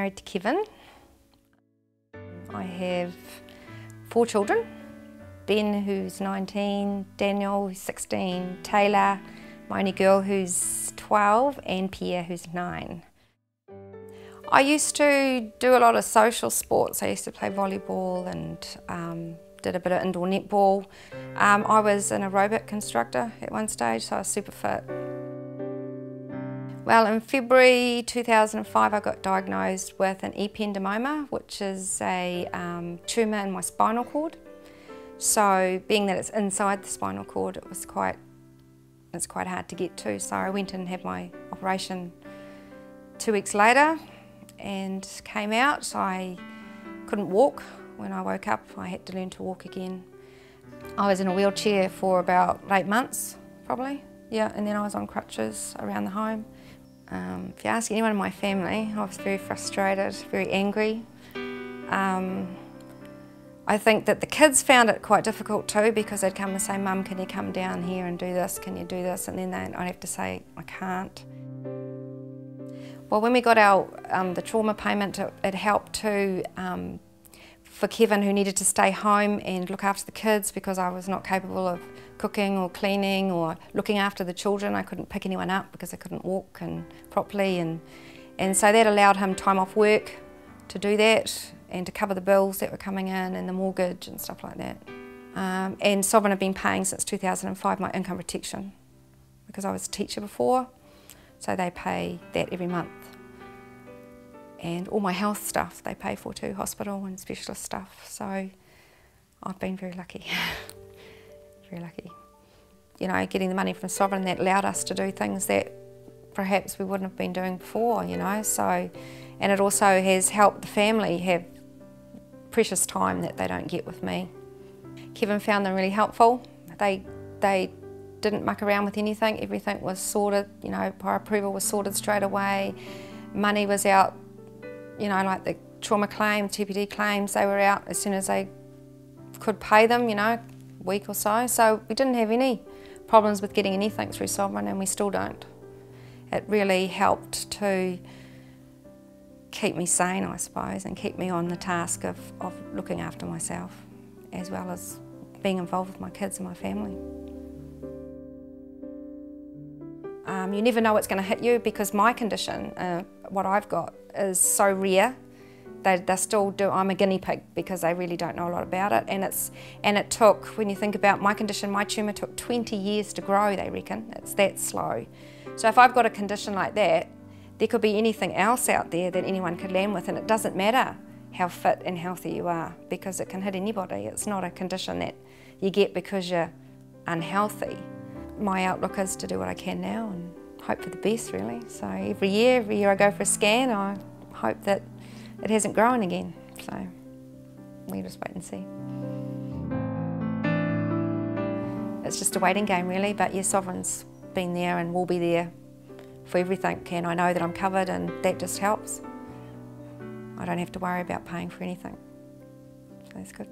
married to Kevin. I have 4 children. Ben, who's 19, Daniel, who's 16, Taylor, my only girl, who's 12, and Pierre, who's 9. I used to do a lot of social sports. I used to play volleyball and did a bit of indoor netball. I was an aerobic instructor at one stage, so I was super fit. Well, in February 2005, I got diagnosed with an ependymoma, which is a tumour in my spinal cord. So, being that it's inside the spinal cord, it's quite hard to get to. So I went and had my operation 2 weeks later and came out. I couldn't walk. When I woke up, I had to learn to walk again. I was in a wheelchair for about 8 months, probably. Yeah, and then I was on crutches around the home. If you ask anyone in my family, I was very frustrated, very angry. I think that the kids found it quite difficult too, because they'd come and say, "Mum, can you come down here and do this? Can you do this?" And then I'd have to say, "I can't." Well, when we got our the trauma payment, it helped to for Kevin, who needed to stay home and look after the kids because I was not capable of cooking or cleaning or looking after the children. I couldn't pick anyone up because I couldn't walk properly, and so that allowed him time off work to do that and to cover the bills that were coming in and the mortgage and stuff like that. And Sovereign have been paying since 2005 my income protection because I was a teacher before, so they pay that every month. And all my health stuff they pay for too, hospital and specialist stuff. So I've been very lucky, very lucky. You know, getting the money from Sovereign, that allowed us to do things that perhaps we wouldn't have been doing before, you know. So, and it also has helped the family have precious time that they don't get with me. Kevin found them really helpful. They didn't muck around with anything. Everything was sorted, you know, prior approval was sorted straight away. Money was out, you know, like the trauma claims, TPD claims, they were out as soon as they could pay them, you know, a week or so. So we didn't have any problems with getting anything through Sovereign, and we still don't. It really helped to keep me sane, I suppose, and keep me on the task of looking after myself, as well as being involved with my kids and my family. You never know what's going to hit you, because my condition, what I've got, is so rare. They still do. I'm a guinea pig because they really don't know a lot about it, and it took, when you think about my condition, my tumour took 20 years to grow. They reckon it's that slow. So if I've got a condition like that, there could be anything else out there that anyone could land with, and it doesn't matter how fit and healthy you are, because it can hit anybody. It's not a condition that you get because you're unhealthy. My outlook is to do what I can now and hope for the best, really. So every year I go for a scan, I hope that it hasn't grown again. So we just wait and see. It's just a waiting game, really, but yeah, Sovereign's been there and will be there for everything, and I know that I'm covered, and that just helps. I don't have to worry about paying for anything, so that's good.